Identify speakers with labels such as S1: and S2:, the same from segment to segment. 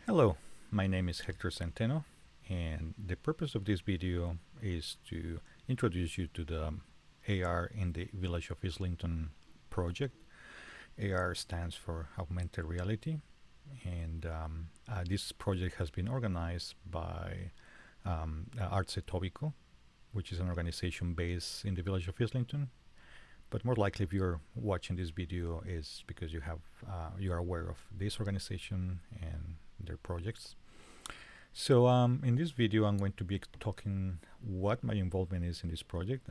S1: Hello, my name is Hector Centeno, and the purpose of this video is to introduce you to the AR in the Village of Islington project. AR stands for Augmented Reality, and this project has been organized by Arts Etobicoke, which is an organization based in the Village of Islington. But more likely, if you're watching this video, is because you are aware of this organization and their projects. So in this video, I'm going to be talking what my involvement is in this project.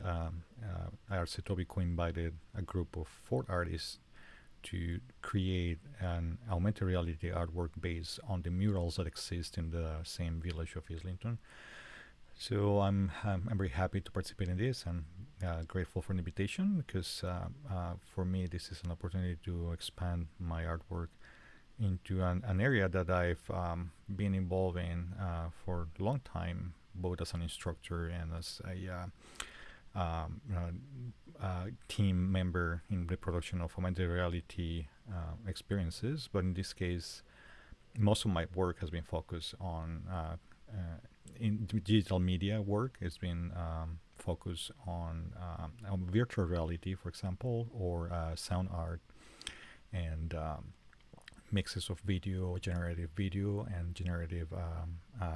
S1: Arts Etobicoke invited a group of 4 artists to create an augmented reality artwork based on the murals that exist in the same Village of Islington. So I'm very happy to participate in this. I'm grateful for the invitation because for me this is an opportunity to expand my artwork into an area that I've been involved in for a long time, both as an instructor and as a team member in the production of augmented reality experiences. But in this case, most of my work has been focused on in digital media work. It's been focused on virtual reality, for example, or sound art and mixes of video, generative video, and generative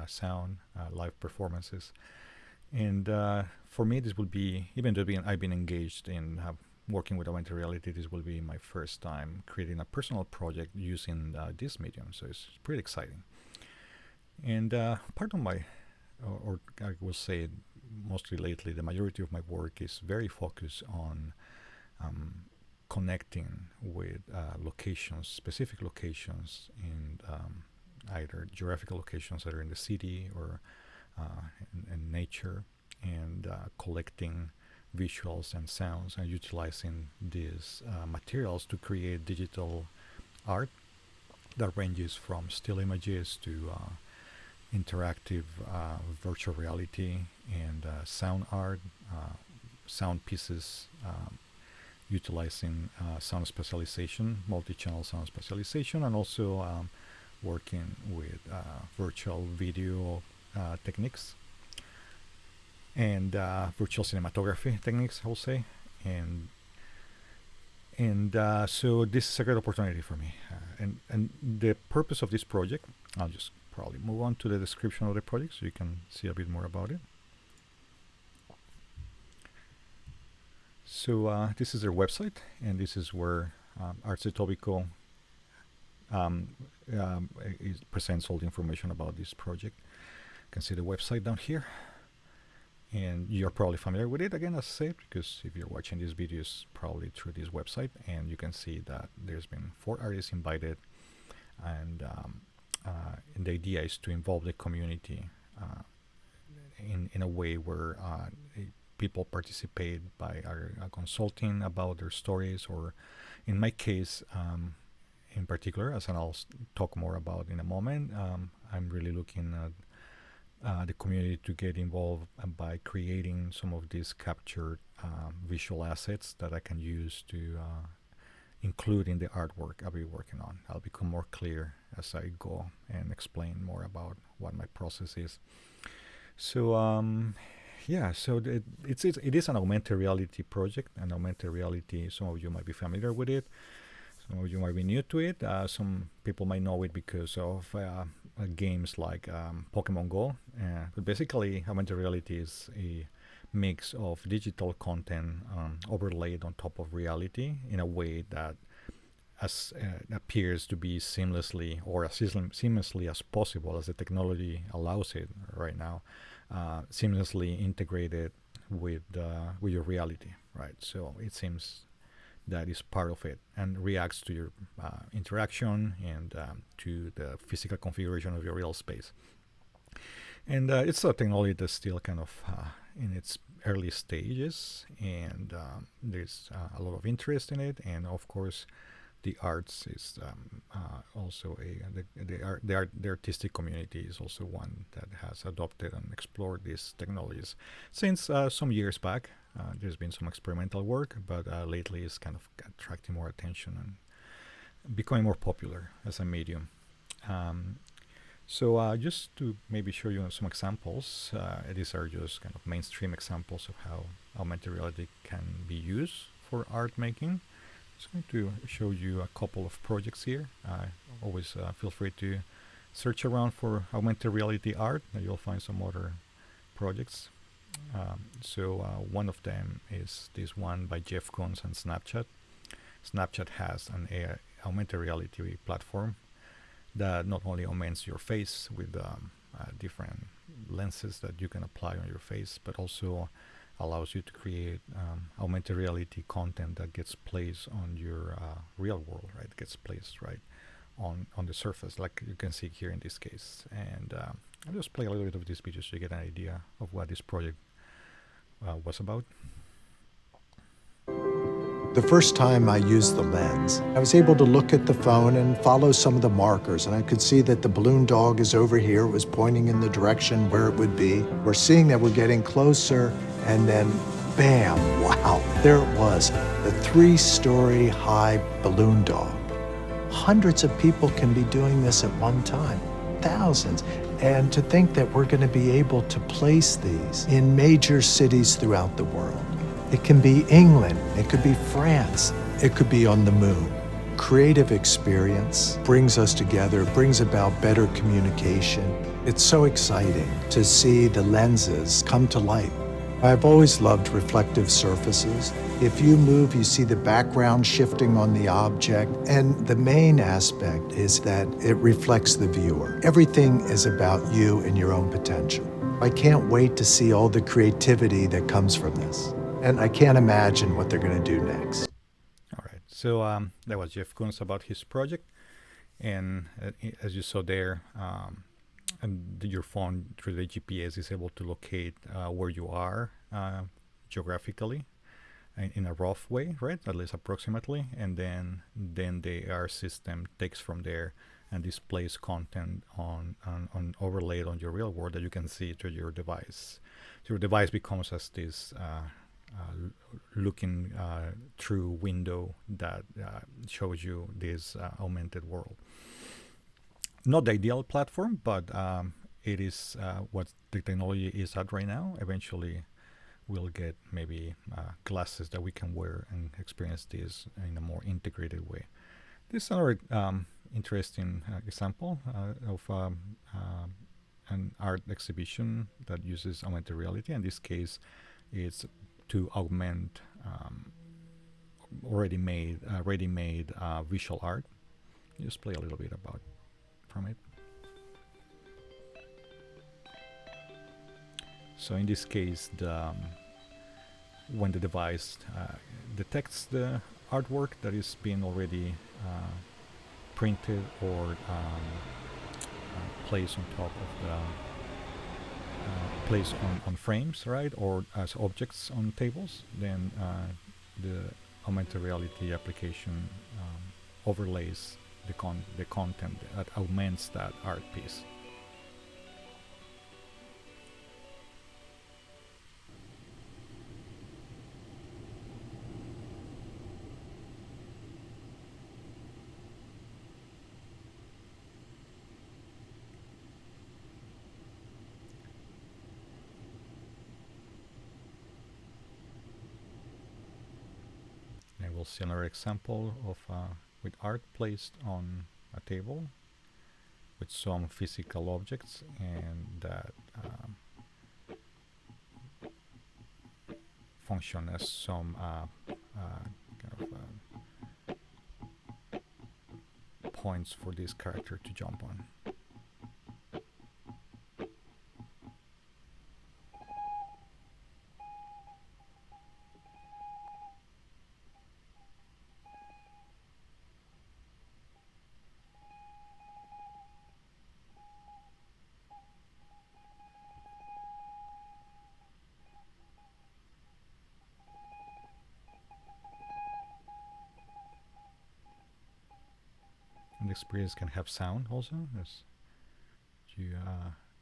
S1: sound, live performances. And for me, this will be, even though I've been engaged in working with augmented reality, this will be my first time creating a personal project using this medium. So it's pretty exciting. And part of my, or I will say mostly lately, the majority of my work is very focused on connecting with locations, specific locations in either geographical locations that are in the city or in nature, and collecting visuals and sounds and utilizing these materials to create digital art that ranges from still images to interactive virtual reality and sound art, sound pieces, utilizing sound specialization, multi-channel sound specialization, and also working with virtual video techniques and virtual cinematography techniques, I will say. And so this is a great opportunity for me. And the purpose of this project, I'll just probably move on to the description of the project so you can see a bit more about it. So this is their website, and this is where Arts Etobicoke presents all the information about this project. You can see the website down here, and you're probably familiar with it, again, as I said, because if you're watching these videos, probably through this website, and you can see that there's been 4 artists invited, and the idea is to involve the community in a way where people participate by consulting about their stories, or in my case, in particular, as I'll talk more about in a moment, I'm really looking at the community to get involved by creating some of these captured visual assets that I can use to include in the artwork I'll be working on. I'll become more clear as I go and explain more about what my process is. So yeah, so it is an augmented reality project. An augmented reality, some of you might be familiar with it. Some of you might be new to it. Some people might know it because of games like Pokemon Go. But basically, augmented reality is a mix of digital content overlaid on top of reality in a way that appears to be seamlessly, or as seamlessly as possible, as the technology allows it right now, seamlessly integrated with your reality, right? So it seems that is part of it and reacts to your interaction and to the physical configuration of your real space. And it's a technology that's still kind of in its early stages, and there's a lot of interest in it. And of course, the arts is also the artistic community is also one that has adopted and explored these technologies since some years back. There's been some experimental work, but lately it's kind of attracting more attention and becoming more popular as a medium. So just to maybe show you some examples, these are just kind of mainstream examples of how augmented reality can be used for art making. Just going to show you a couple of projects here. Always feel free to search around for augmented reality art, and you'll find some other projects. So one of them is this one by Jeff Koons and Snapchat. Snapchat has an AI augmented reality platform that not only augments your face with different lenses that you can apply on your face, but also allows you to create augmented reality content that gets placed on your real world, right? Gets placed right on the surface, like you can see here in this case. And I'll just play a little bit of this video so you get an idea of what this project was about.
S2: The first time I used the lens, I was able to look at the phone and follow some of the markers, and I could see that the balloon dog is over here. It was pointing in the direction where it would be. We're seeing that we're getting closer, and then bam, wow, there it was, the 3-story high balloon dog. Hundreds of people can be doing this at one time, thousands. And to think that we're going to be able to place these in major cities throughout the world. It can be England, it could be France, it could be on the moon. Creative experience brings us together, brings about better communication. It's so exciting to see the lenses come to life. I've always loved reflective surfaces. If you move, you see the background shifting on the object, and the main aspect is that it reflects the viewer. Everything is about you and your own potential. I can't wait to see all the creativity that comes from this. And I can't imagine what they're going to do next.
S1: All right, so that was Jeff Koons about his project. And as you saw there, and your phone through the GPS is able to locate where you are geographically in a rough way, right? At least approximately. And then the AR system takes from there and displays content on overlaid on your real world that you can see through your device. So your device becomes as this looking through window that shows you this augmented world. Not the ideal platform, but it is what the technology is at right now. Eventually, we'll get maybe glasses that we can wear and experience this in a more integrated way. This is another interesting example of an art exhibition that uses augmented reality. In this case, it's to augment ready-made visual art. Just play a little bit about from it. So in this case, when the device detects the artwork that is being already printed or placed on top of the placed on frames, right, or as objects on tables, then the augmented reality application overlays the content that augments that art piece. And we'll see another example of with art placed on a table with some physical objects, and that function as some kind of points for this character to jump on. And the experience can have sound also, as you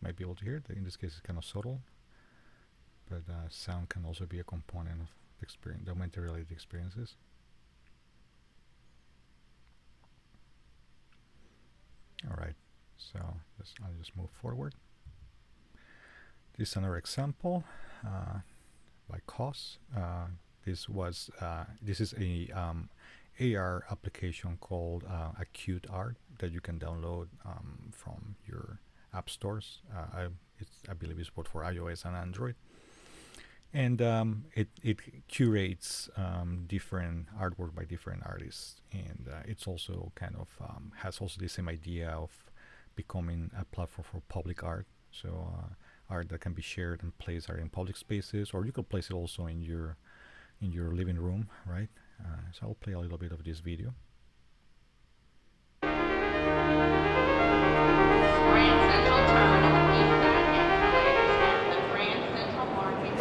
S1: might be able to hear. In this case, it's kind of subtle, but sound can also be a component of the experience, the augmented reality experiences. All right, so I'll just move forward. This is another example by COS. This is a AR application called Acute Art that you can download from your app stores. I believe it's both for iOS and Android. And it curates different artwork by different artists, and it's also kind of has also the same idea of becoming a platform for public art. So art that can be shared and placed art in public spaces, or you could place it also in your living room, right? So I'll play a little bit of this video.
S3: Grand Central Terminal, Eastbound escalators at the Grand Central Market.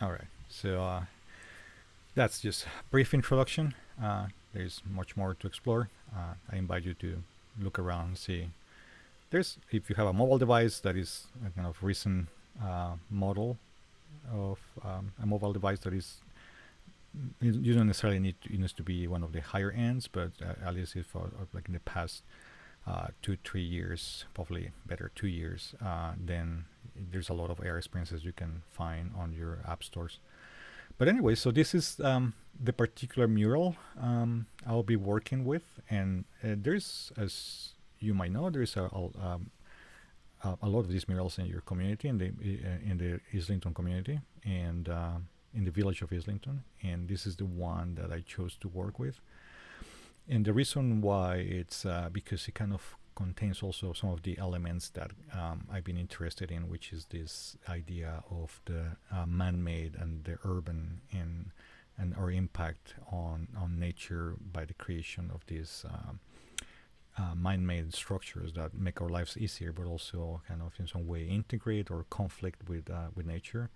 S1: All right, so that's just a brief introduction. There's much more to explore. I invite you to look around and see. If you have a mobile device that is a kind of recent model of a mobile device that is, you don't necessarily need it needs to be one of the higher ends, but at least if like in the past 2-3 years, probably better 2 years, then there's a lot of AR experiences you can find on your app stores. But anyway, so this is the particular mural I'll be working with, and there's, as you might know, there's a lot of these murals in your community, in the Islington community, and in the village of Islington, and this is the one that I chose to work with. And the reason why it's because it kind of contains also some of the elements that I've been interested in, which is this idea of the man-made and the urban, and our impact on nature by the creation of these man-made structures that make our lives easier, but also kind of in some way integrate or conflict with nature.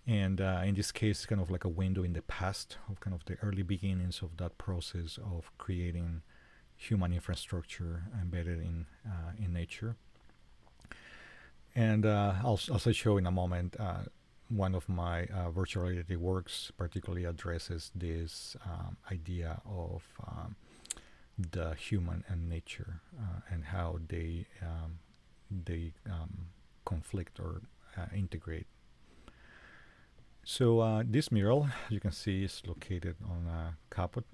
S1: And in this case, it's kind of like a window in the past of kind of the early beginnings of that process of creating human infrastructure embedded in nature. And I'll show in a moment, one of my virtual reality works particularly addresses this idea of the human and nature, and how they conflict or integrate. So this mural, you can see, is located on Caput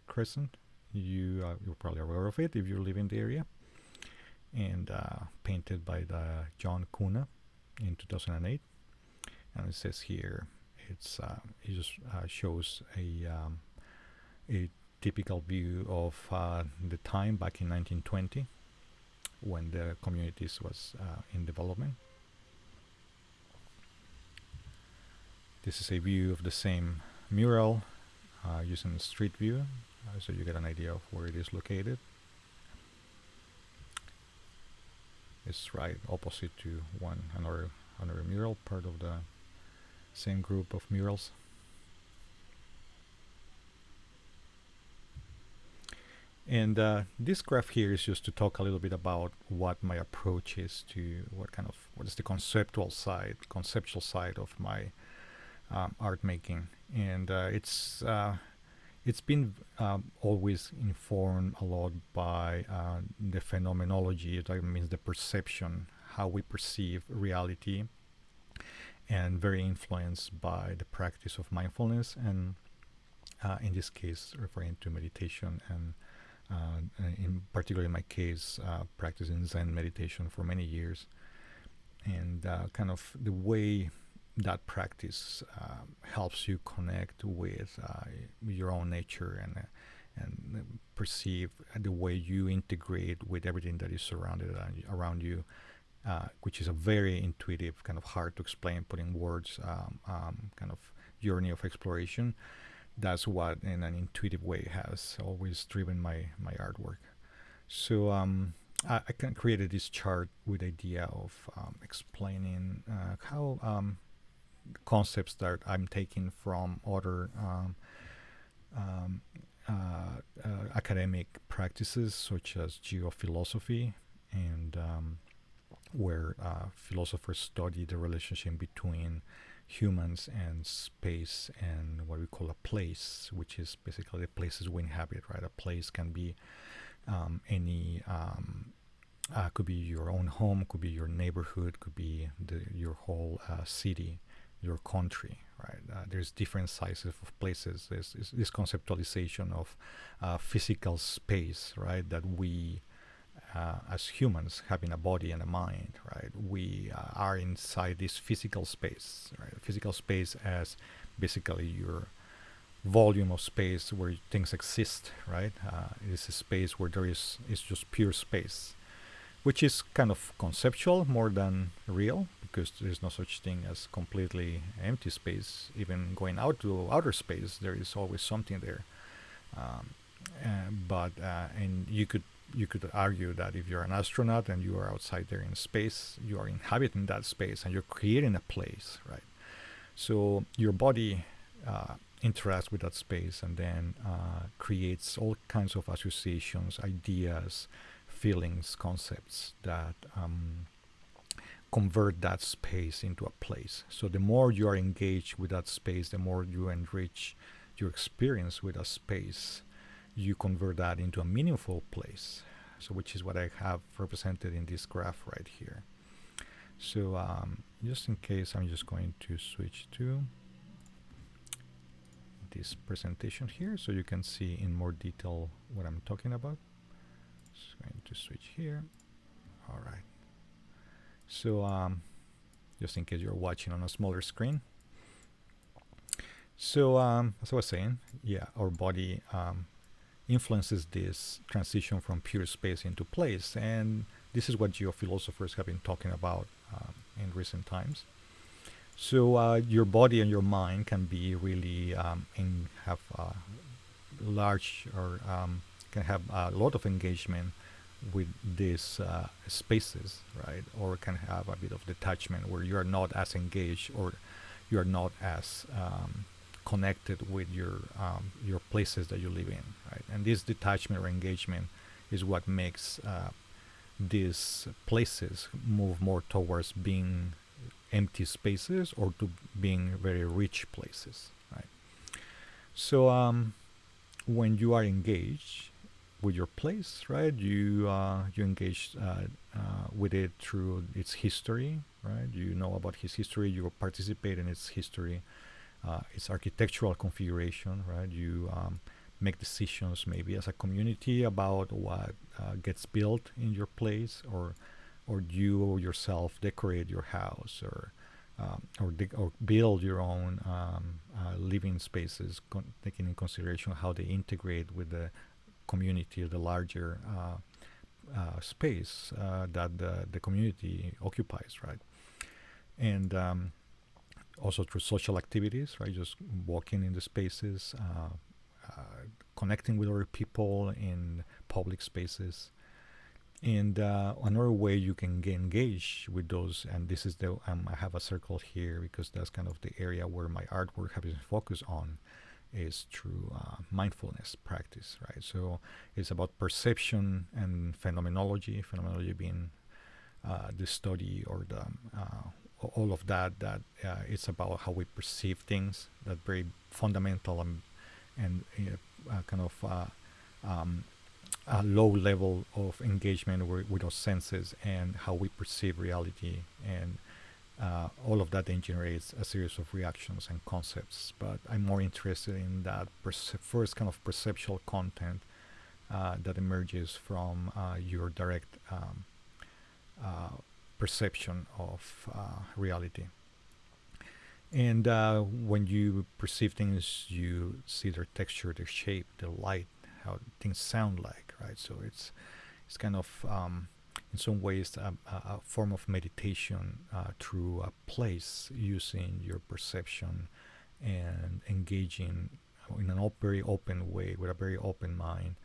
S1: Crescent. You're probably aware of it if you live in the area, and painted by John Cunha in 2008. And it says here, it just shows a typical view of the time back in 1920, when the communities was in development. This is a view of the same mural using a street view, so you get an idea of where it is located. It's right opposite to another mural, part of the same group of murals. And this graph here is just to talk a little bit about what my approach is to what is the conceptual side of my art making. And it's been always informed a lot by the phenomenology. That means the perception, how we perceive reality, and very influenced by the practice of mindfulness, and in this case referring to meditation, and in particular in my case practicing Zen meditation for many years, and kind of the way that practice helps you connect with your own nature, and perceive the way you integrate with everything that is surrounded around you, which is a very intuitive, kind of hard to explain, put in words, kind of journey of exploration. That's what, in an intuitive way, has always driven my artwork. So I can created this chart with idea of explaining how concepts that I'm taking from other um, academic practices such as geophilosophy and where philosophers study the relationship between humans and space and what we call a place, which is basically the places we inhabit, right? A place can be any could be your own home, could be your neighborhood, could be your whole city, your country, right? There's different sizes of places. There's this conceptualization of physical space, right? That we, as humans, having a body and a mind, right? We are inside this physical space, right? Physical space as basically your volume of space where things exist, right? It is a space where there is it's just pure space, which is kind of conceptual more than real because there's no such thing as completely empty space. Even going out to outer space, there is always something there. Um, and you could argue that if you're an astronaut and you are outside there in space, you are inhabiting that space and you're creating a place, right? So your body interacts with that space and then creates all kinds of associations, ideas, feelings, concepts that convert that space into a place. So the more you are engaged with that space, the more you enrich your experience with a space, you convert that into a meaningful place. So which is what I have represented in this graph right here. So just in case, I'm just going to switch to this presentation here so you can see in more detail what I'm talking about. Just going to switch here. All right. So just in case you're watching on a smaller screen. So as I was saying, yeah, our body influences this transition from pure space into place, and this is what geophilosophers have been talking about in recent times. So your body and your mind can be really have large or can have a lot of engagement with these spaces, right? Or can have a bit of detachment where you are not as engaged or you are not as connected with your places that you live in, right? And this detachment or engagement is what makes these places move more towards being empty spaces or to being very rich places, right? So when you are engaged with your place, right, you engage with it through its history, right? You know about its history, you participate in its history, its architectural configuration, right? You make decisions maybe as a community about what gets built in your place, or you yourself decorate your house, or build your own living spaces, taking in consideration how they integrate with the community, the larger space that the community occupies, right? And also through social activities, right? Just walking in the spaces, connecting with other people in public spaces. And another way you can get engaged with those, and this is the I have a circle here because that's kind of the area where my artwork has been focused on, is through mindfulness practice, right? So it's about perception and phenomenology. Phenomenology being the study or the all of that. It's about how we perceive things. That very fundamental and kind of a low level of engagement with our senses and how we perceive reality, and all of that then generates a series of reactions and concepts. But I'm more interested in that first kind of perceptual content that emerges from your direct perception of reality. And when you perceive things, you see their texture, their shape, their light, how things sound like, right? So it's kind of in some ways a form of meditation through a place, using your perception and engaging in a very open way with a very open mind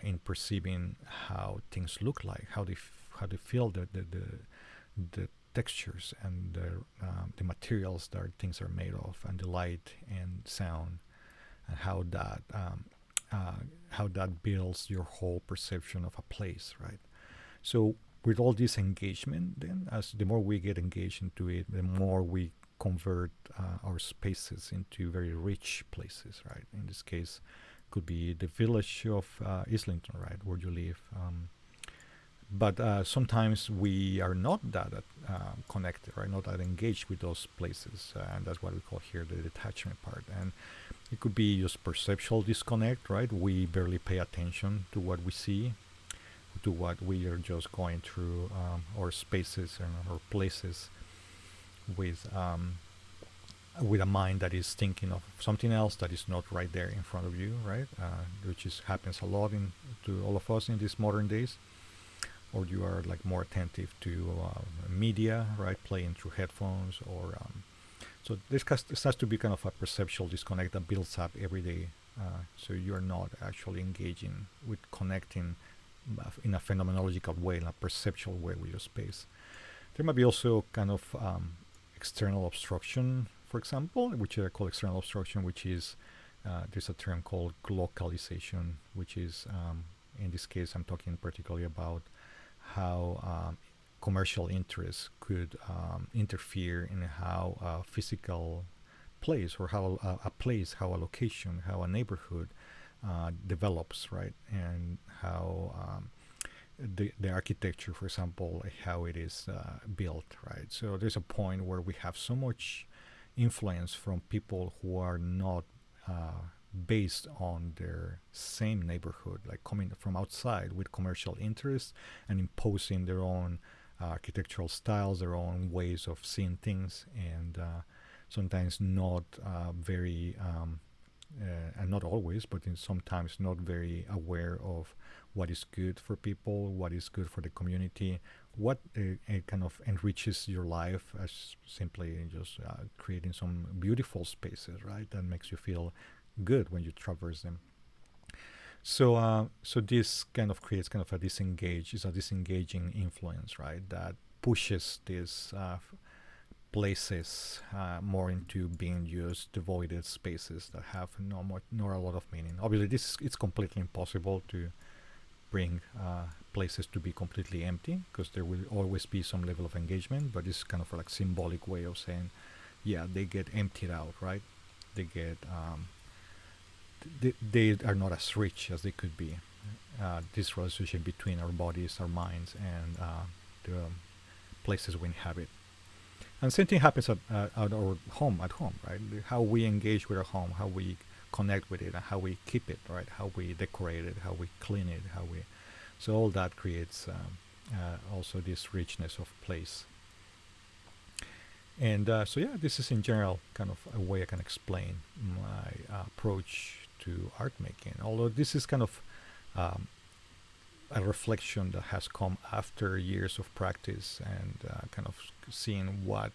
S1: in perceiving how things look like, how they feel, the textures and the materials that things are made of, and the light and sound, and how that builds your whole perception of a place, right? So with all this engagement, then as the more we get engaged into it, the more we convert our spaces into very rich places, right? In this case, could be the village of Islington, right, where you live. But sometimes we are not that connected, right? Not that engaged with those places, and that's what we call here the detachment part. And it could be just perceptual disconnect, right? We barely pay attention to what we see, to what we are just going through our spaces and our places with a mind that is thinking of something else that is not right there in front of you, right? Which happens a lot to all of us in these modern days. Or you are like more attentive to media, right? Playing through headphones, or so this has to be kind of a perceptual disconnect that builds up every day. So you are not actually engaging with connecting in a phenomenological way, in a perceptual way with your space. There might be also kind of external obstruction, for example, which I call external obstruction, which is there's a term called localization, which is in this case I'm talking particularly about how commercial interests could interfere in how a physical place, or how a place, how a location, how a neighborhood develops, right? And how the architecture, for example, how it is built, right? So there's a point where we have so much influence from people who are not based on their same neighborhood, like coming from outside with commercial interests and imposing their own architectural styles, their own ways of seeing things, and sometimes not very, and not always, but sometimes not very aware of what is good for people, what is good for the community, what kind of enriches your life, as simply just creating some beautiful spaces, right? That makes you feel good when you traverse them. So so this kind of creates kind of a disengaging influence, right? That pushes these places more into being just devoided spaces that have nor a lot of meaning. Obviously, it's completely impossible to bring places to be completely empty, because there will always be some level of engagement, but it's kind of like symbolic way of saying, yeah, they get emptied out, right? They get they are not as rich as they could be. This relationship between our bodies, our minds, and the places we inhabit. And same thing happens at our home, right? How we engage with our home, how we connect with it, and how we keep it, right? How we decorate it, how we clean it, so all that creates also this richness of place. And so yeah, this is in general kind of a way I can explain my approach to art making. Although this is kind of a reflection that has come after years of practice and kind of seeing what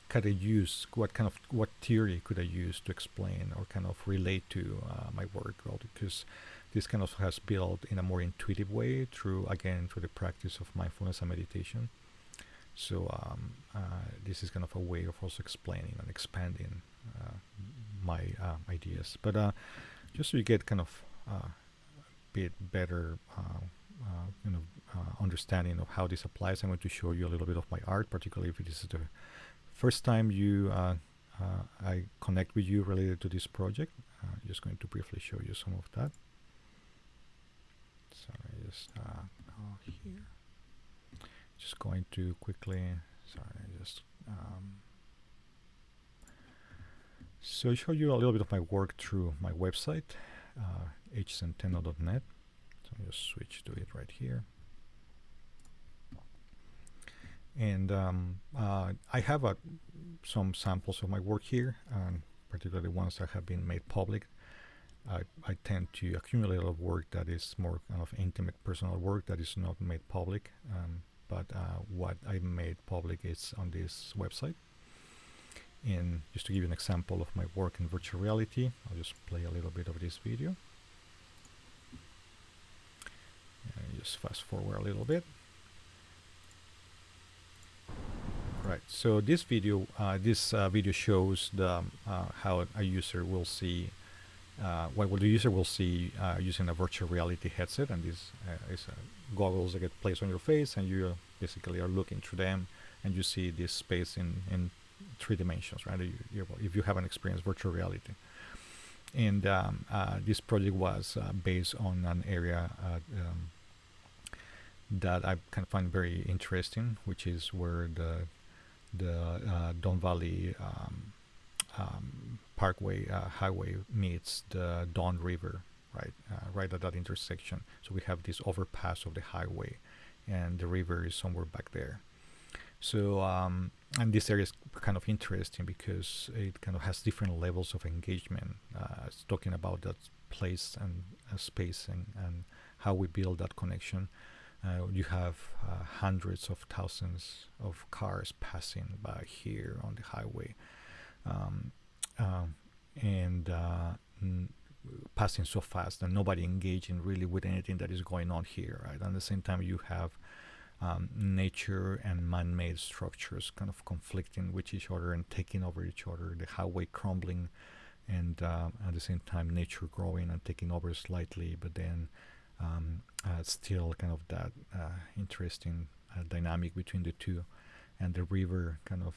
S1: could I use, what theory could I use to explain or kind of relate to my work, well, because this kind of has built in a more intuitive way through the practice of mindfulness and meditation. So this is kind of a way of also explaining and expanding my ideas. But just so you get kind of a bit better understanding of how this applies, I'm going to show you a little bit of my art, particularly if this is the first time I connect with you related to this project. Just going to briefly show you some of that. Sorry, just go here. Just going to quickly, so show you a little bit of my work through my website, hcenteno.net. So I'll just switch to it right here. And I have some samples of my work here, particularly ones that have been made public. I tend to accumulate a lot of work that is more kind of intimate, personal work that is not made public. But what I made public is on this website. And just to give you an example of my work in virtual reality, I'll just play a little bit of this video. just fast forward a little bit. Right. So this video shows the how a user will see what the user will see using a virtual reality headset, and this is goggles that get placed on your face, and you basically are looking through them, and you see this space in 3 dimensions, right? If you haven't experienced virtual reality. And this project was based on an area that I kind of find very interesting, which is where the Don Valley Parkway highway meets the Don River, right? Right at that intersection. So we have this overpass of the highway, and the river is somewhere back there. So and this area is kind of interesting because it kind of has different levels of engagement. It's talking about that place and space and how we build that connection. You have hundreds of thousands of cars passing by here on the highway, and passing so fast and nobody engaging really with anything that is going on here, right? And at the same time, you have nature and man-made structures kind of conflicting with each other and taking over each other. The highway crumbling, and at the same time, nature growing and taking over slightly, but then still kind of that interesting dynamic between the two, and the river kind of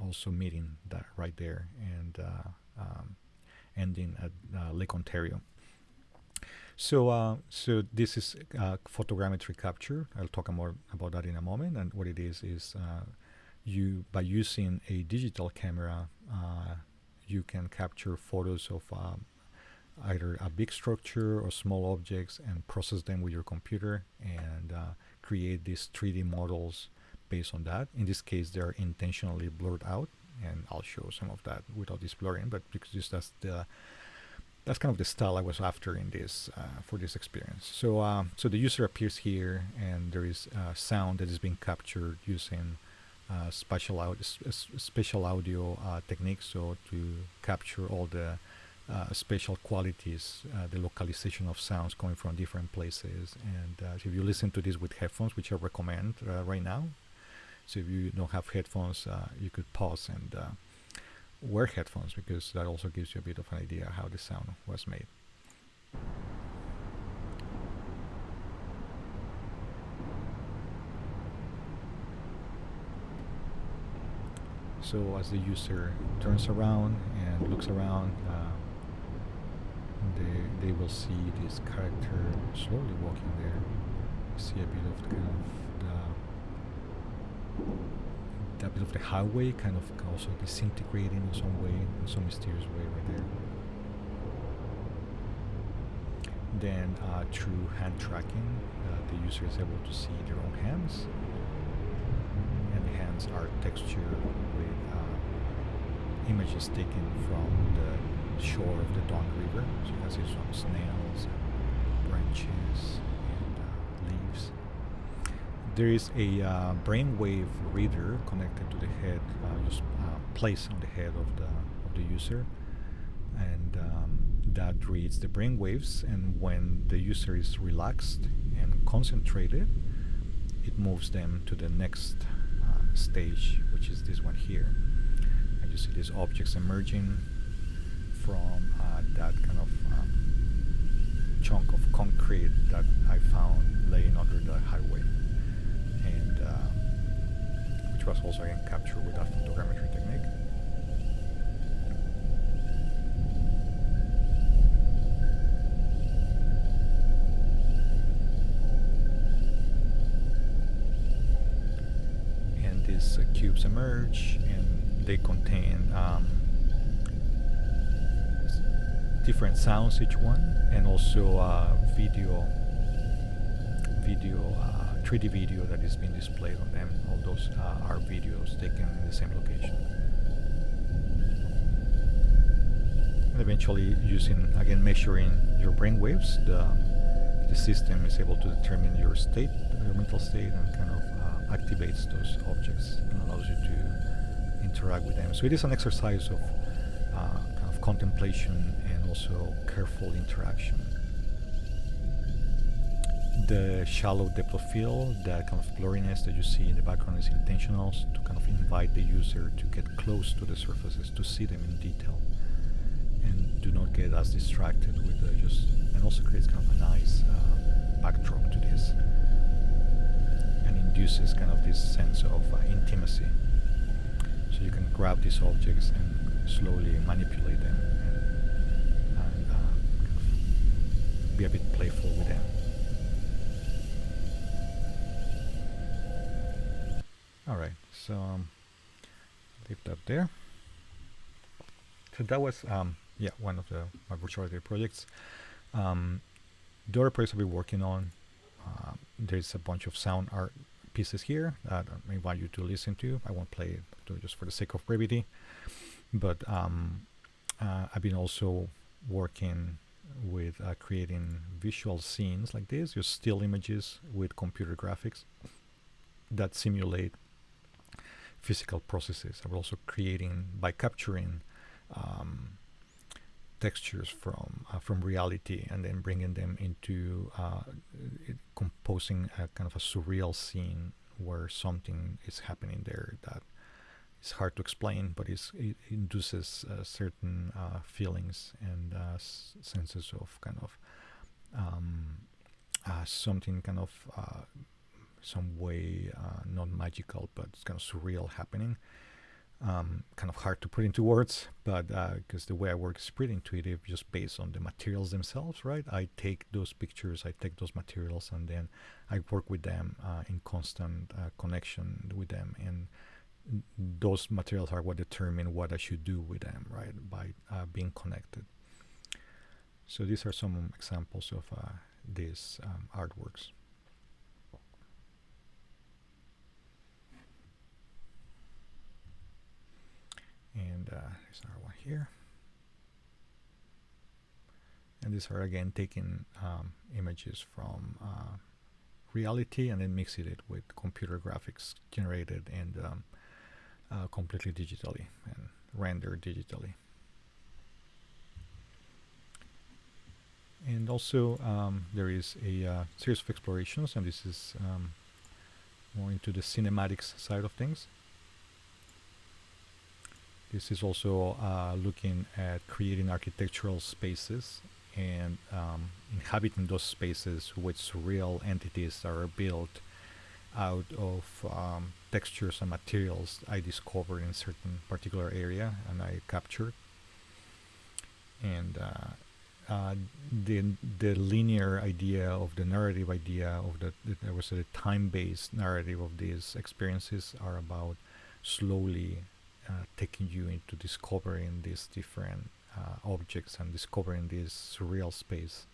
S1: also meeting that right there, and ending at Lake Ontario. So this is photogrammetry capture. I'll talk more about that in a moment. And what it is you, by using a digital camera, you can capture photos of either a big structure or small objects and process them with your computer and create these 3D models based on that. In this case, they're intentionally blurred out, and I'll show some of that without this blurring, but because that's kind of the style I was after in this for this experience. So so the user appears here, and there is sound that is being captured using spatial audio techniques, so to capture all the spatial qualities, the localization of sounds coming from different places. And if you listen to this with headphones, which I recommend right now, so if you don't have headphones, you could pause and wear headphones, because that also gives you a bit of an idea how the sound was made. So as the user turns around and looks around, they will see this character slowly walking there. You see a bit of the kind of that bit of the highway kind of also disintegrating in some way, in some mysterious way right there. Then through hand tracking, the user is able to see their own hands, and the hands are textured with images taken from the shore of the Don River. So you can see some snails, and branches, and leaves. There is a brainwave reader connected to the head, just placed on the head of the user, and that reads the brainwaves. And when the user is relaxed and concentrated, it moves them to the next stage, which is this one here. And you see these objects emerging from that kind of chunk of concrete that I found laying under the highway, and which was also again captured with that photogrammetry technique. And these cubes emerge, and they contain different sounds, each one, and also video 3D video that is being displayed on them. All those are videos taken in the same location. And eventually, using, again, measuring your brain waves, the system is able to determine your state, your mental state, and kind of activates those objects and allows you to interact with them. So it is an exercise of kind of contemplation and also careful interaction. The shallow depth of field, that kind of blurriness that you see in the background is intentional to kind of invite the user to get close to the surfaces, to see them in detail, and do not get as distracted with and also creates kind of a nice backdrop to this, and induces kind of this sense of intimacy. So you can grab these objects and slowly manipulate them and kind of be a bit playful with them. All right, so leave that there. So that was one of my virtual reality projects. The other projects I've been working on, there's a bunch of sound art pieces here that I invite you to listen to. I won't play it just for the sake of brevity, but I've been also working with creating visual scenes like this, just still images with computer graphics that simulate physical processes. I'm also creating by capturing textures from reality and then bringing them into composing a kind of a surreal scene where something is happening there that is hard to explain, but it induces certain feelings and senses of kind of something kind of some way not magical, but it's kind of surreal happening. Kind of hard to put into words, but because the way I work is pretty intuitive, just based on the materials themselves, right? I take those pictures, I take those materials, and then I work with them in constant connection with them, and those materials are what determine what I should do with them, right? By being connected. So these are some examples of these artworks. And there's another one here. And these are again taking images from reality and then mixing it with computer graphics generated and completely digitally and rendered digitally. And also there is a series of explorations, and this is more into the cinematics side of things. This is also looking at creating architectural spaces and inhabiting those spaces with surreal entities that are built out of textures and materials I discovered in a certain particular area and I captured. And the linear idea of the narrative idea of there was a time-based narrative of these experiences are about slowly taking you into discovering these different objects and discovering this surreal space.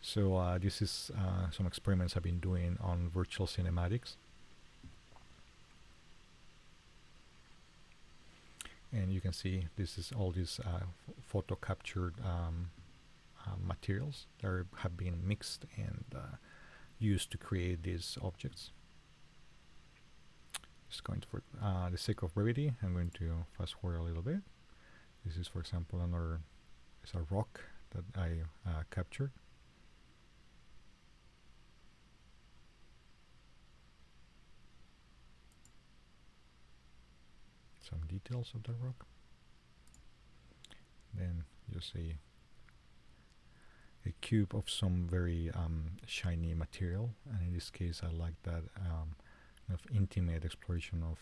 S1: So this is some experiments I've been doing on virtual cinematics. And you can see this is all these photo captured materials that have been mixed and used to create these objects. Just going for the sake of brevity, I'm going to fast forward a little bit. This is, for example, it's a rock that I captured. Some details of the rock. Then just a cube of some very shiny material, and in this case I like that of intimate exploration of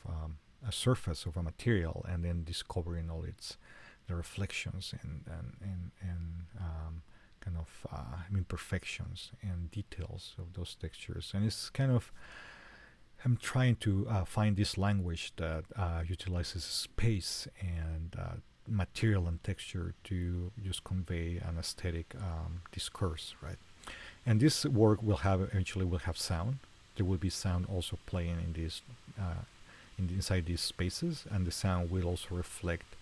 S1: a surface of a material and then discovering all the reflections and kind of imperfections and details of those textures. And it's kind of, I'm trying to find this language that utilizes space and material and texture to just convey an aesthetic discourse, right? And this work eventually will have sound. There will be sound also playing in these inside these spaces, and the sound will also reflect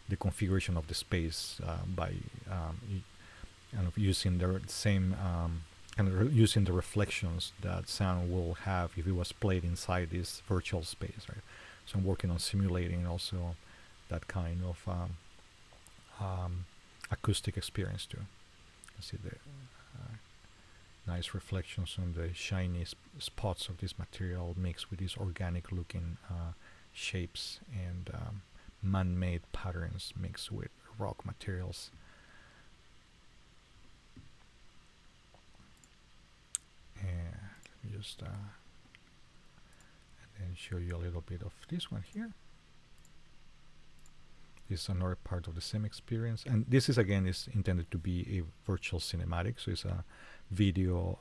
S1: the configuration of the space by kind of using the same using the reflections that sound will have if it was played inside this virtual space, right? So I'm working on simulating also that kind of acoustic experience too. You see nice reflections on the shiny spots of this material mixed with these organic looking shapes and man-made patterns mixed with rock materials. And let me just and then show you a little bit of this one here. This is another part of the same experience, and this is again is intended to be a virtual cinematic, so it's a video,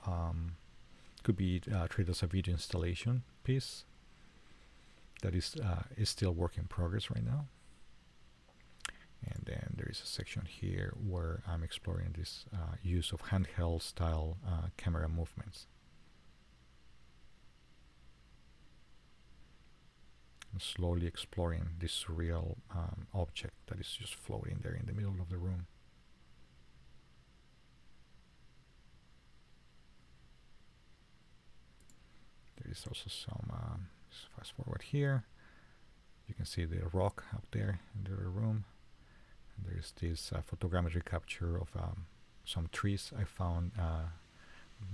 S1: could be treated as a video installation piece that is still work in progress right now. And then there is a section here where I'm exploring this use of handheld style camera movements. And slowly exploring this surreal object that is just floating there in the middle of the room. There is also some, fast forward here, you can see the rock up there in the other room. And there is this photogrammetry capture of some trees I found.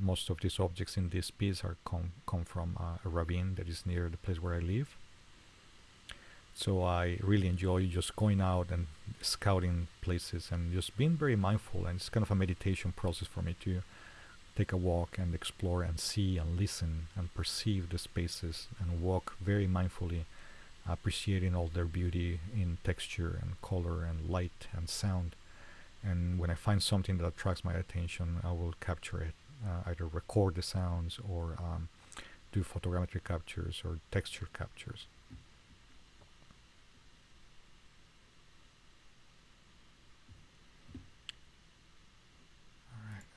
S1: Most of these objects in this piece are come from a ravine that is near the place where I live. So I really enjoy just going out and scouting places and just being very mindful, and it's kind of a meditation process for me to take a walk and explore and see and listen and perceive the spaces and walk very mindfully, appreciating all their beauty in texture and color and light and sound. And when I find something that attracts my attention, I will capture it, either record the sounds or do photogrammetry captures or texture captures.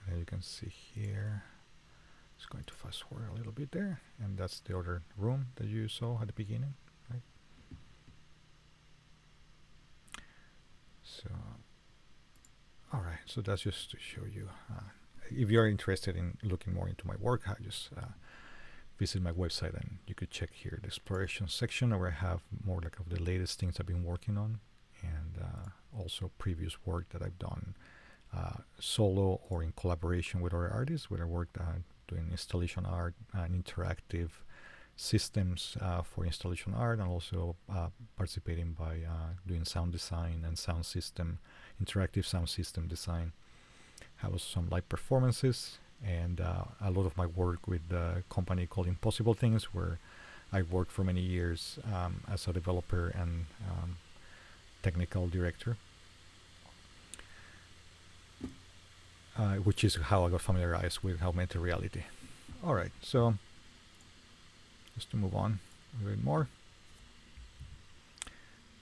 S1: Alright, you can see here, it's going to fast forward a little bit there, and that's the other room that you saw at the beginning, right? So, alright, so that's just to show you. If you're interested in looking more into my work, I just visit my website and you could check here the exploration section where I have more like of the latest things I've been working on, and also previous work that I've done solo or in collaboration with other artists, where I worked doing installation art and interactive systems for installation art, and also participating by doing sound design and sound system, interactive sound system design. Have some live performances, and a lot of my work with a company called Impossible Things, where I worked for many years as a developer and technical director, which is how I got familiarized with augmented reality. Alright, so just to move on a bit more.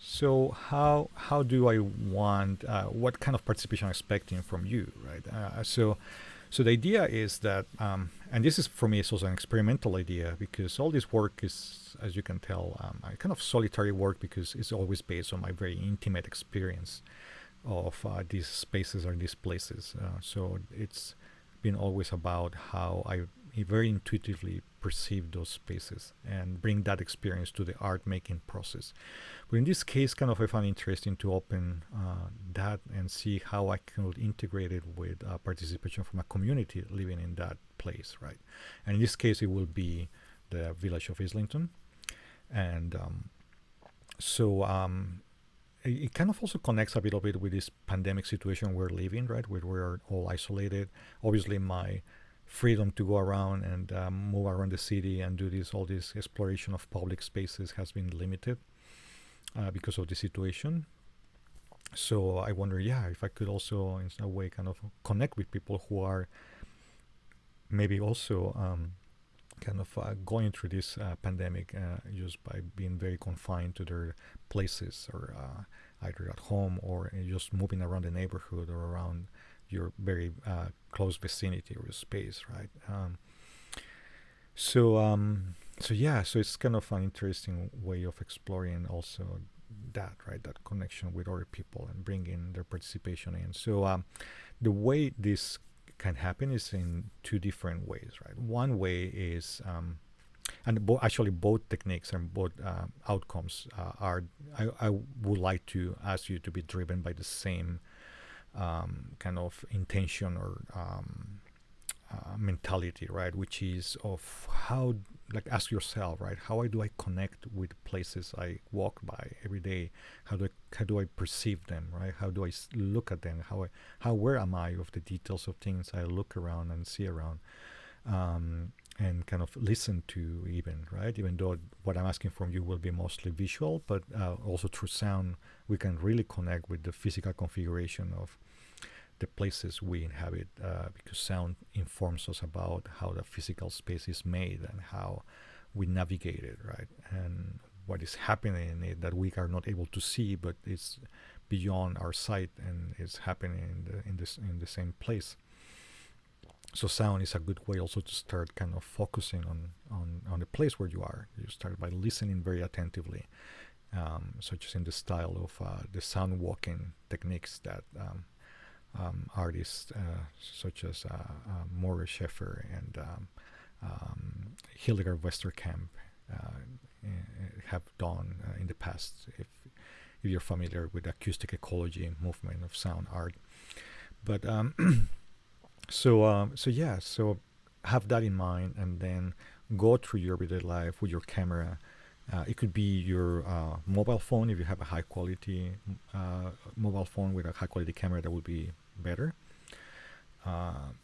S1: So how do I want, what kind of participation I'm expecting from you, right? So the idea is that, and this is for me, it's also an experimental idea, because all this work is, as you can tell, a kind of solitary work, because it's always based on my very intimate experience of these spaces or these places. So it's been always about how I very intuitively perceive those spaces and bring that experience to the art making process. But in this case, kind of I found interesting to open that and see how I could integrate it with participation from a community living in that place, right? And in this case, it will be the village of Islington. And it kind of also connects a little bit with this pandemic situation we're living, right? Where we're all isolated. Obviously, my freedom to go around and move around the city and do all this exploration of public spaces has been limited because of the situation. So I wonder, if I could also, in a way, kind of connect with people who are maybe also kind of going through this pandemic just by being very confined to their places, or either at home or just moving around the neighborhood or around your very close vicinity or space, right? So it's kind of an interesting way of exploring also that, right? That connection with other people and bringing their participation in. So the way this can happen is in two different ways, right? One way is, and actually both techniques and both outcomes are, I would like to ask you to be driven by the same kind of intention or mentality, right? Which is of how, like, ask yourself, right? How do I connect with places I walk by every day? How do I perceive them, right? How do I look at them? How aware am I of the details of things I look around and see around? And kind of listen to, even, right? Even though what I'm asking from you will be mostly visual, but also through sound, we can really connect with the physical configuration of the places we inhabit, because sound informs us about how the physical space is made and how we navigate it, right? And what is happening in it that we are not able to see, but it's beyond our sight and it's happening in the same place. So sound is a good way also to start kind of focusing on the place where you are. You start by listening very attentively, such as in the style of the sound walking techniques that artists such as Maurice Schaeffer and Hildegard Westerkamp have done in the past, if you're familiar with the acoustic ecology movement of sound art. But so have that in mind, and then go through your everyday life with your camera. It could be your mobile phone. If you have a high quality mobile phone with a high quality camera, that would be better.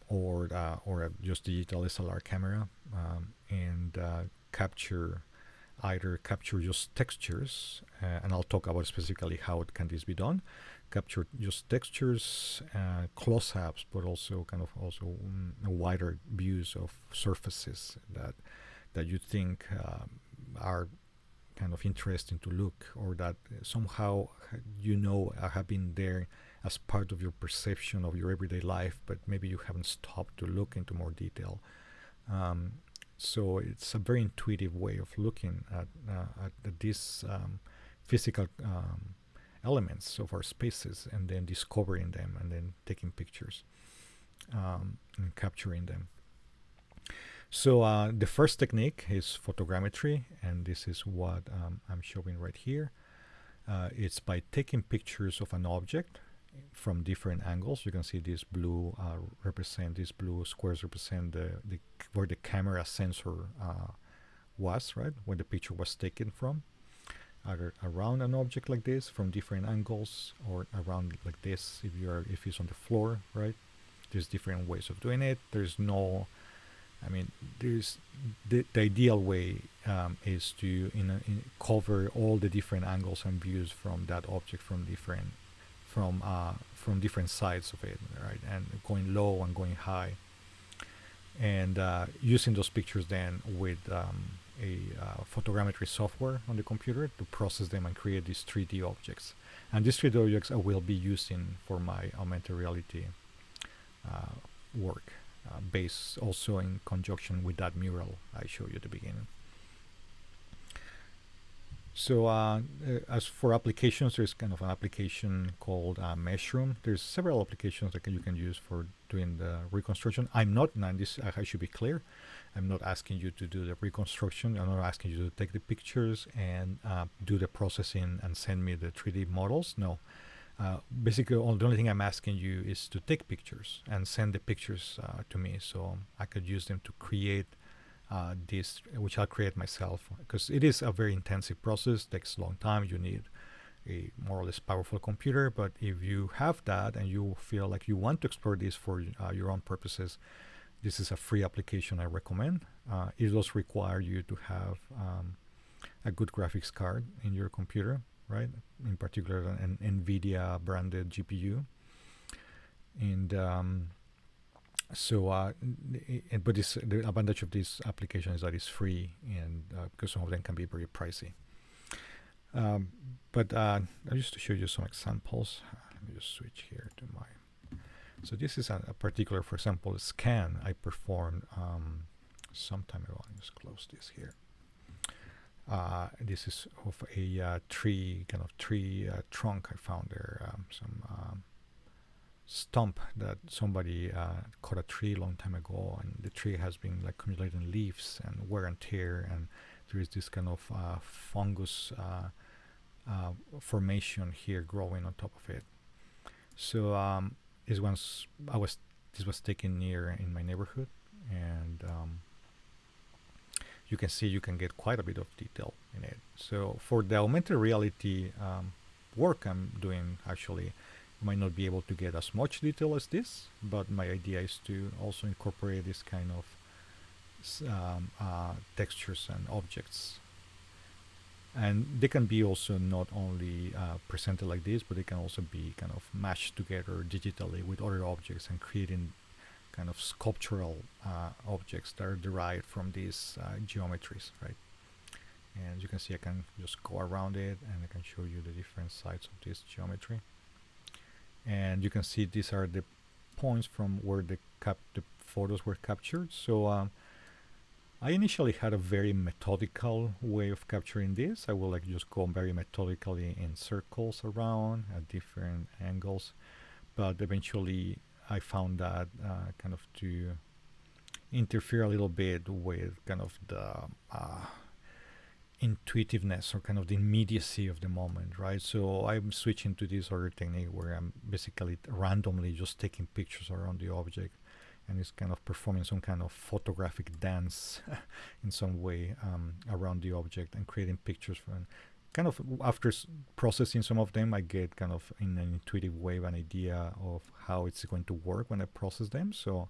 S1: Or a just digital SLR camera, and capture just textures, and I'll talk about specifically how can this be done. Capture just textures, close-ups, but also wider views of surfaces that you think are kind of interesting to look, or that somehow have been there as part of your perception of your everyday life, but maybe you haven't stopped to look into more detail. So it's a very intuitive way of looking at these physical elements of our spaces, and then discovering them, and then taking pictures and capturing them. So the first technique is photogrammetry, and this is what I'm showing right here. It's by taking pictures of an object from different angles. You can see these blue these blue squares represent where the camera sensor was, right, where the picture was taken from, either around an object like this from different angles, or around like this if it's on the floor, right? There's different ways of doing it. There's the ideal way is to cover all the different angles and views from that object from different sides of it, right? And going low and going high, and using those pictures then with a photogrammetry software on the computer to process them and create these 3D objects. And these 3D objects I will be using for my augmented reality work, based also in conjunction with that mural I showed you at the beginning. So as for applications, there's kind of an application called Meshroom. There's several applications that you can use for doing the reconstruction. I should be clear. I'm not asking you to do the reconstruction. I'm not asking you to take the pictures and do the processing and send me the 3D models. No. Basically, the only thing I'm asking you is to take pictures and send the pictures to me, so I could use them to create this, which I'll create myself, because it is a very intensive process. Takes a long time. You need a more or less powerful computer, but if you have that and you feel like you want to explore this for your own purposes, this is a free application I recommend. It does require you to have a good graphics card in your computer, right? In particular, an NVIDIA branded GPU. And but the advantage of this application is that it's free, and because some of them can be very pricey. But I used to show you some examples. Let me just switch here to my. So this is a particular, for example, scan I performed some time ago. I'll just close this here. This is of a tree trunk I found there. Some stump that somebody cut a tree a long time ago, and the tree has been like accumulating leaves and wear and tear, and there is this kind of fungus formation here growing on top of it. So this was taken near in my neighborhood, and you can see you can get quite a bit of detail in it. So for the augmented reality work I'm doing, actually, you might not be able to get as much detail as this, but my idea is to also incorporate this kind of textures and objects. And they can be also not only presented like this, but they can also be kind of mashed together digitally with other objects and creating kind of sculptural objects that are derived from these geometries, right? And you can see I can just go around it and I can show you the different sides of this geometry. And you can see these are the points from where the photos were captured. So I initially had a very methodical way of capturing this. I will like just go very methodically in circles around at different angles, but eventually I found that kind of to interfere a little bit with kind of the intuitiveness or kind of the immediacy of the moment, right? So I'm switching to this other technique where I'm basically randomly just taking pictures around the object, and it's kind of performing some kind of photographic dance in some way around the object and creating pictures from kind of after processing some of them, I get kind of in an intuitive way an idea of how it's going to work when I process them. So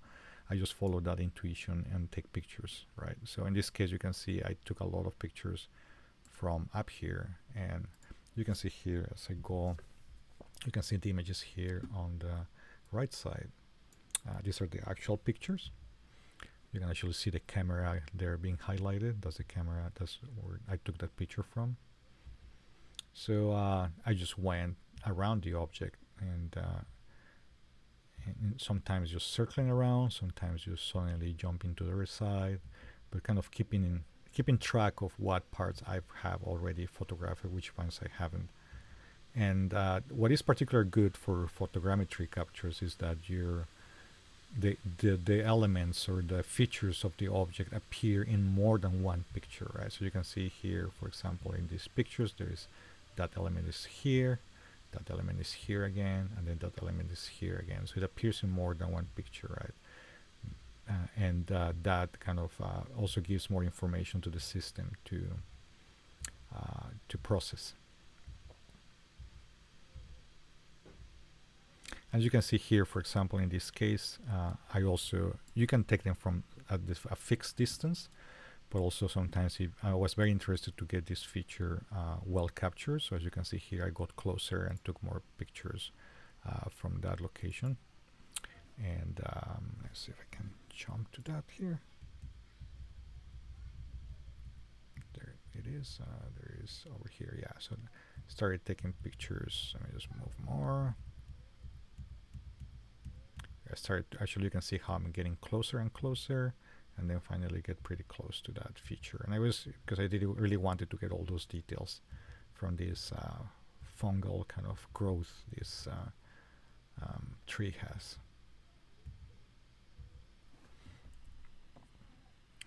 S1: I just follow that intuition and take pictures, right? So in this case, you can see I took a lot of pictures from up here, and you can see here as I go, you can see the images here on the right side. These are the actual pictures. You can actually see the camera there being highlighted. That's the camera, that's where I took that picture from. So I just went around the object and sometimes just circling around, sometimes just suddenly jumping to the other side, but kind of keeping track of what parts I have already photographed, which ones I haven't. And what is particularly good for photogrammetry captures is that the elements or the features of the object appear in more than one picture, right? So you can see here, for example, in these pictures, there is that element is here, that element is here again, and then that element is here again. So it appears in more than one picture, right? And that kind of also gives more information to the system to process. As you can see here, for example, in this case, you can take them from a fixed distance, but also sometimes I was very interested to get this feature well captured. So as you can see here, I got closer and took more pictures from that location. And let's see if I can jump to that here. There it is. There is over here. Yeah, so started taking pictures. Let me just move more. Actually, you can see how I'm getting closer and closer, and then finally get pretty close to that feature. And because I really wanted to get all those details from this fungal kind of growth this tree has.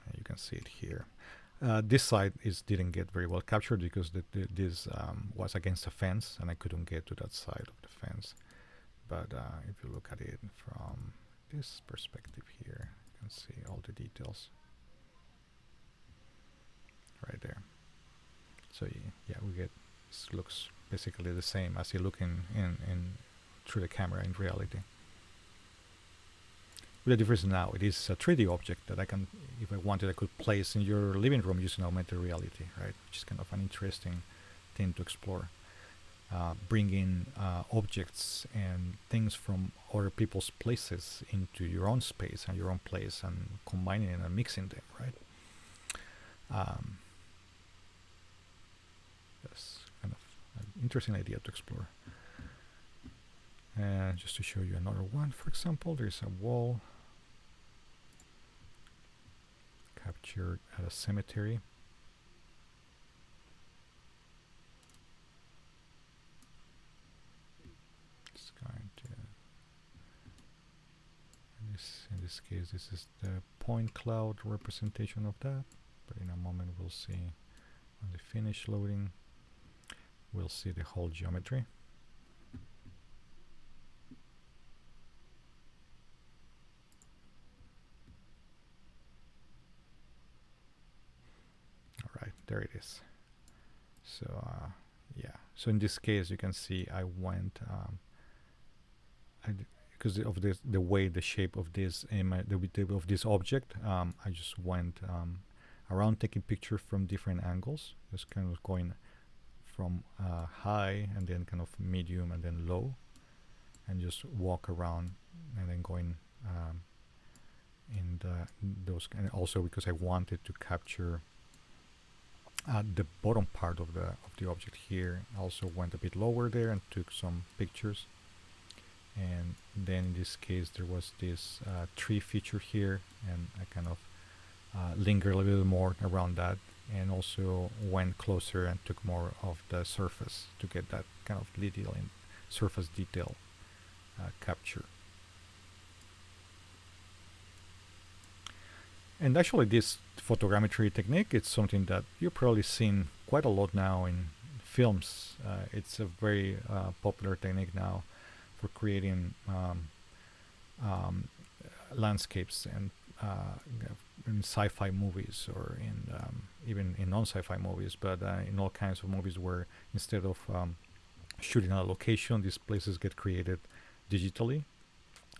S1: And you can see it here. This side didn't get very well captured because this was against a fence, and I couldn't get to that side of the fence. But if you look at it from this perspective here, you can see all the details right there. So yeah, this looks basically the same as you look in through the camera in reality. With the difference now, it is a 3D object that I can, if I wanted, I could place in your living room using augmented reality, right? Which is kind of an interesting thing to explore. Bringing objects and things from other people's places into your own space and your own place and combining it and mixing them, right? That's kind of an interesting idea to explore. And just to show you another one, for example, there's a wall captured at a cemetery. In this case, this is the point cloud representation of that, but in a moment we'll see when they finish loading, we'll see the whole geometry. So in this case, you can see I went, because of this, the way, the shape of this of this object, I just went around taking pictures from different angles, just kind of going from high and then kind of medium and then low, and just walk around and then going in those, and also because I wanted to capture the bottom part of the object here. I also went a bit lower there and took some pictures. And then in this case there was this tree feature here, and I kind of lingered a little more around that, and also went closer and took more of the surface to get that kind of detail in surface detail capture. And actually this photogrammetry technique, it's something that you've probably seen quite a lot now in films. It's a very popular technique now for creating landscapes and in sci-fi movies, or in even in non-sci-fi movies, but in all kinds of movies where instead of shooting at a location, these places get created digitally,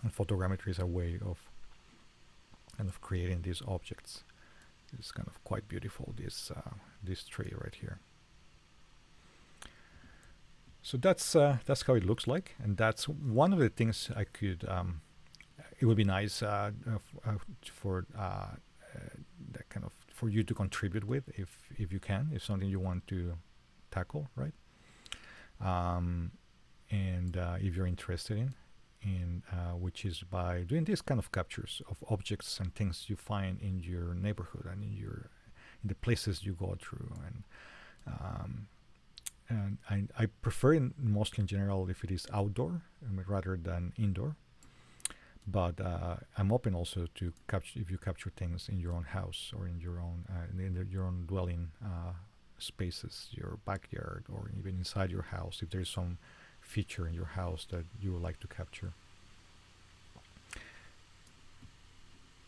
S1: and photogrammetry is a way of kind of creating these objects. It's kind of quite beautiful, this tree right here. So that's how it looks like, and that's one of the things I could. It would be nice for that kind of for you to contribute with, if you can, if something you want to tackle, right? And if you're interested in which is by doing these kind of captures of objects and things you find in your neighborhood and in the places you go through, and I prefer mostly in general if it is outdoor rather than indoor. But I'm open also to capture, if you capture things in your own house or in your own your own dwelling spaces, your backyard, or even inside your house, if there's some feature in your house that you would like to capture.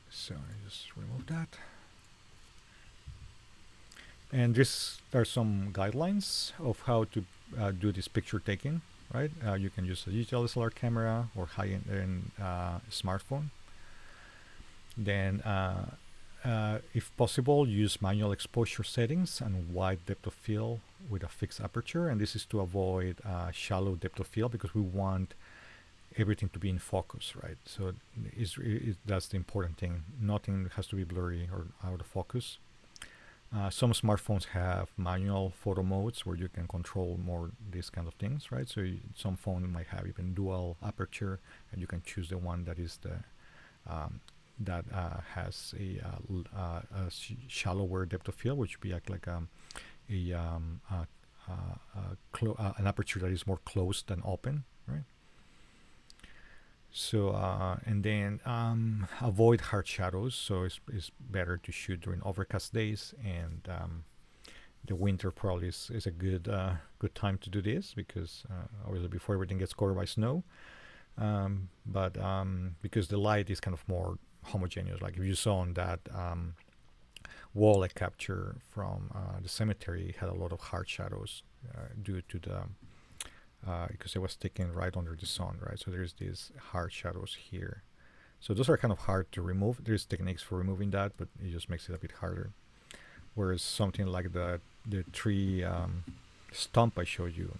S1: So I just remove that. And this are some guidelines of how to do this picture taking, right? You can use a digital SLR camera or high-end smartphone. Then, if possible, use manual exposure settings and wide depth of field with a fixed aperture. And this is to avoid shallow depth of field, because we want everything to be in focus, right? So that's the important thing. Nothing has to be blurry or out of focus. Some smartphones have manual photo modes where you can control more these kind of things, right? So some phone might have even dual aperture, and you can choose the one that is that has a shallower depth of field, which would be like an aperture that is more closed than open, right? So and then avoid hard shadows. So it's better to shoot during overcast days, and the winter probably is a good time to do this, because obviously before everything gets covered by snow. But because the light is kind of more homogeneous, like if you saw on that wall I captured from the cemetery, it had a lot of hard shadows due to the because it was taken right under the sun, right? So there's these hard shadows here. So those are kind of hard to remove. There's techniques for removing that, but it just makes it a bit harder. Whereas something like the tree stump I showed you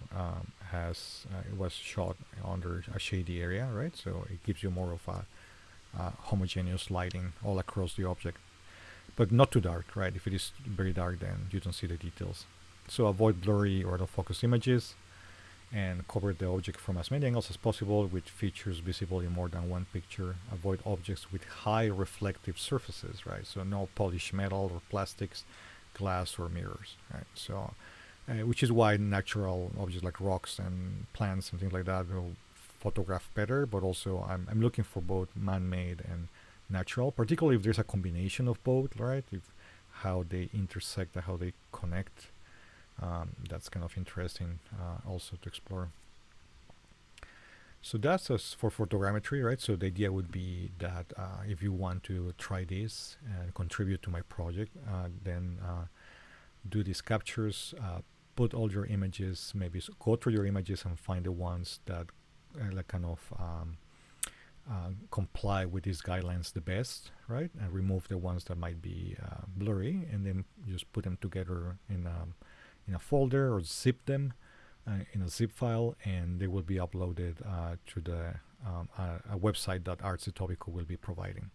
S1: it was shot under a shady area, right? So it gives you more of a homogeneous lighting all across the object, but not too dark, right? If it is very dark, then you don't see the details. So avoid blurry or out of focus images, and cover the object from as many angles as possible with features visible in more than one picture. Avoid objects with high reflective surfaces, right? So no polished metal or plastics, glass or mirrors, right? So, which is why natural objects like rocks and plants and things like that will photograph better. But also, I'm looking for both man-made and natural, particularly if there's a combination of both, right? If how they intersect and how they connect. That's kind of interesting also to explore. So that's us for photogrammetry, right? So the idea would be that if you want to try this and contribute to my project, then do these captures, put all your images, maybe go through your images and find the ones that like kind of comply with these guidelines the best, right? And remove the ones that might be blurry, and then just put them together in a folder or zip them in a zip file, and they will be uploaded to the a website that Arts Etobicoke will be providing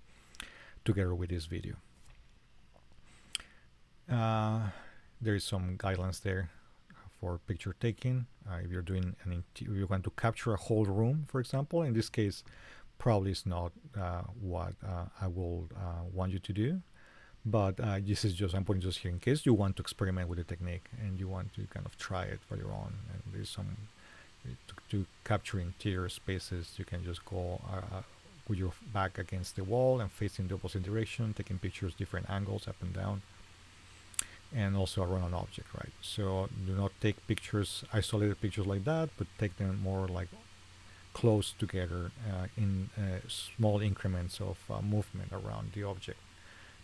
S1: together with this video. There is some guidelines there for picture taking. If you're doing if you want to capture a whole room, for example, in this case, probably is not what I will want you to do. But this is just, I'm putting just here in case you want to experiment with the technique and you want to kind of try it for your own. And there's some to capture interior spaces. You can just go with your back against the wall and facing the opposite direction, taking pictures different angles up and down, and also around an object, right? So do not take pictures, isolated pictures like that, but take them more like close together in small increments of movement around the object.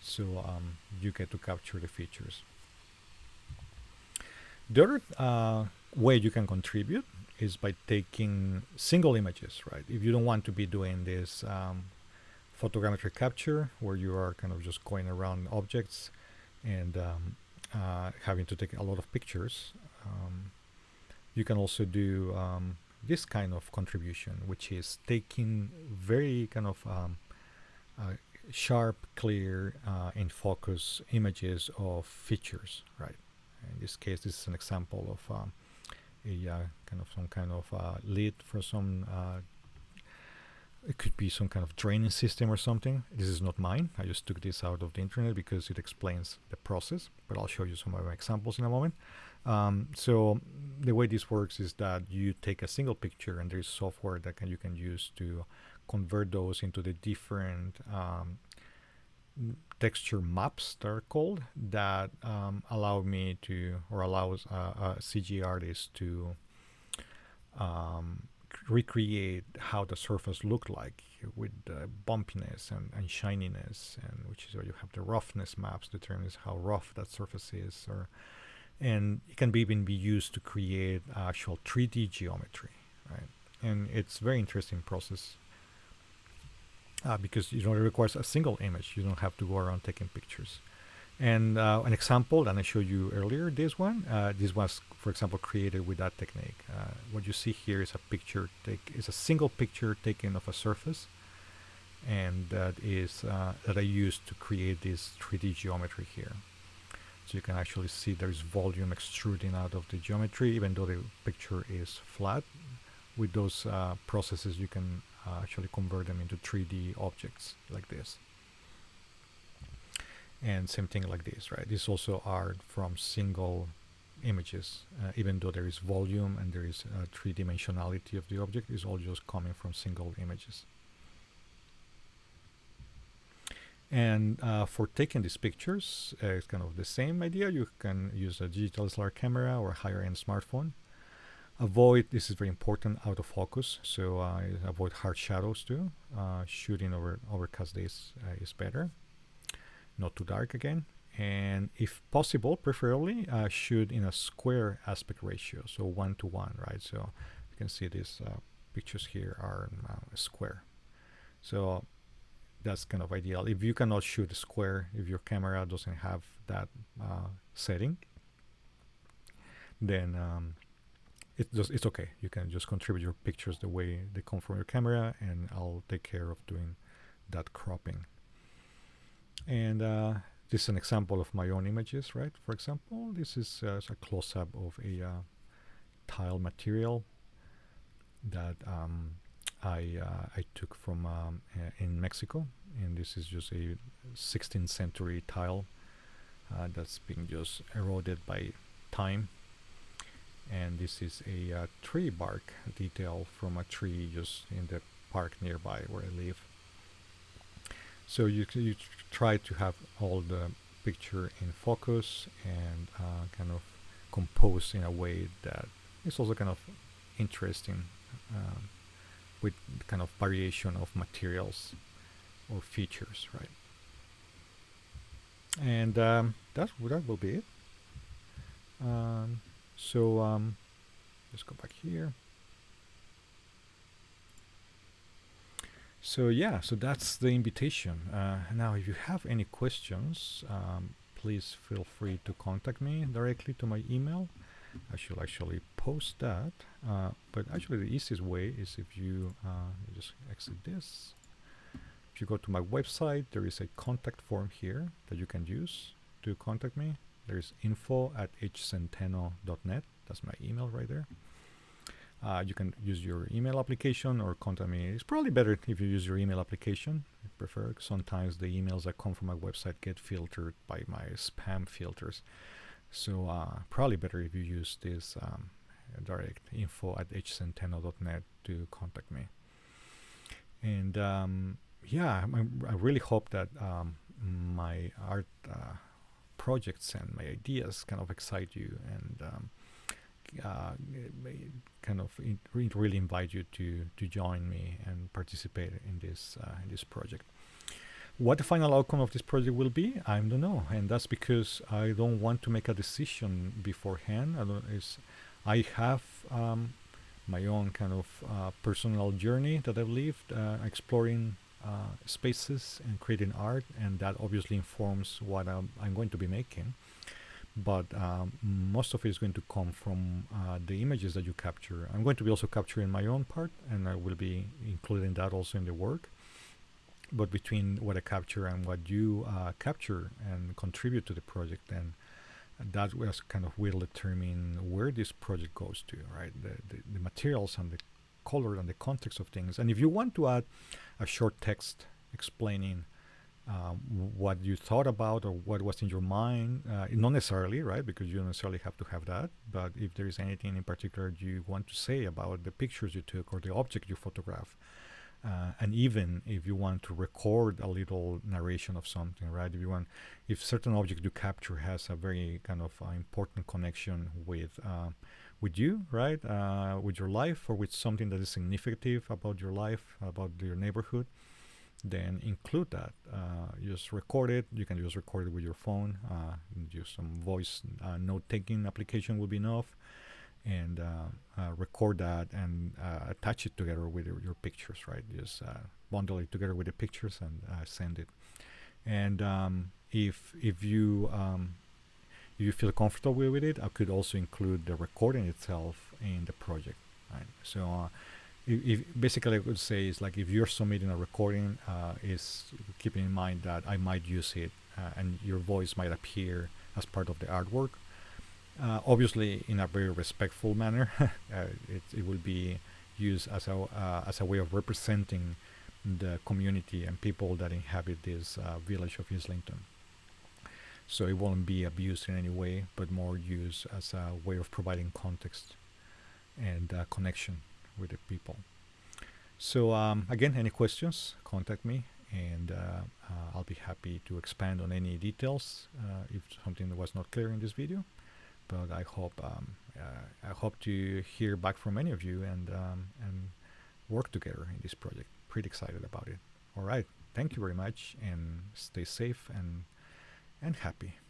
S1: So you get to capture the features. The other way you can contribute is by taking single images, right? If you don't want to be doing this photogrammetry capture where you are kind of just going around objects and having to take a lot of pictures, you can also do this kind of contribution, which is taking very kind of sharp, clear, in focus images of features, right? In this case, this is an example of some kind of lid for some. It could be some kind of draining system or something. This is not mine. I just took this out of the internet because it explains the process. But I'll show you some of my examples in a moment. So the way this works is that you take a single picture, and there's software that you can use to convert those into the different texture maps that are called that allow me to, or allows a CG artist to recreate how the surface looked like with bumpiness and shininess, and which is where you have the roughness maps determines how rough that surface is, and it can even be used to create actual 3D geometry, right? And it's a very interesting process because it requires a single image. You don't have to go around taking pictures. And an example that I showed you earlier, this was, for example, created with that technique. What you see here is a picture is a single picture taken of a surface, and that is that I used to create this 3D geometry here. So you can actually see there's volume extruding out of the geometry, even though the picture is flat. With those processes, you can actually convert them into 3D objects like this. And same thing like this, right? This also are from single images, even though there is volume and there is three-dimensionality of the object, is all just coming from single images. And for taking these pictures, it's kind of the same idea. You can use a digital SLR camera or a higher-end smartphone. Avoid, this is very important, out of focus, so avoid hard shadows too. Shooting over overcast days is better. Not too dark again, and if possible, preferably shoot in a square aspect ratio, so 1:1, right? So you can see these pictures here are square, so that's kind of ideal. If you cannot shoot a square, if your camera doesn't have that setting, then it's okay. You can just contribute your pictures the way they come from your camera, and I'll take care of doing that cropping. And this is an example of my own images, right? For example, this is a close-up of a tile material that I took from in Mexico, and this is just a 16th century tile that's being just eroded by time. And this is a tree bark detail from a tree just in the park nearby where I live. So you try to have all the picture in focus and kind of compose in a way that is also kind of interesting with kind of variation of materials or features, right? And that will be it. So let's go back here. So yeah, so that's the invitation. Now, if you have any questions, please feel free to contact me directly to my email. I should actually post that. But actually, the easiest way is if you just exit this. If you go to my website, there is a contact form here that you can use to contact me. There is info@hcenteno.net. That's my email right there. You can use your email application or contact me. It's probably better if you use your email application. I prefer. Sometimes the emails that come from my website get filtered by my spam filters. So probably better if you use this direct info@hcenteno.net to contact me. And yeah, I really hope that my art projects and my ideas kind of excite you and kind of really invite you to join me and participate in this project. What the final outcome of this project will be, I don't know, and that's because I don't want to make a decision beforehand. I have my own kind of personal journey that I've lived, exploring spaces and creating art, and that obviously informs what I'm going to be making. But most of it is going to come from the images that you capture. I'm going to be also capturing my own part, and I will be including that also in the work. But between what I capture and what you capture and contribute to the project, then that was kind of will determine where this project goes to, right? The materials and the color and the context of things. And if you want to add a short text explaining what you thought about or what was in your mind, not necessarily, right? Because you don't necessarily have to have that. But if there is anything in particular you want to say about the pictures you took or the object you photographed, and even if you want to record a little narration of something, right? If certain object you capture has a very kind of important connection with you, right? With your life or with something that is significant about your life, about your neighborhood, then include that. Just record it. You can just record it with your phone. Use some voice note-taking application will be enough. And record that and attach it together with your pictures, right? Just bundle it together with the pictures and send it. And if you feel comfortable with it, I could also include the recording itself in the project, right? So if basically I would say is like if you're submitting a recording, is keeping in mind that I might use it and your voice might appear as part of the artwork. Obviously, in a very respectful manner, it will be used as a way of representing the community and people that inhabit this village of Islington. So it won't be abused in any way, but more used as a way of providing context and connection with the people. So again, any questions, contact me, and I'll be happy to expand on any details if something was not clear in this video. But I hope to hear back from many of you and work together in this project. Pretty excited about it. All right, thank you very much, and stay safe and happy.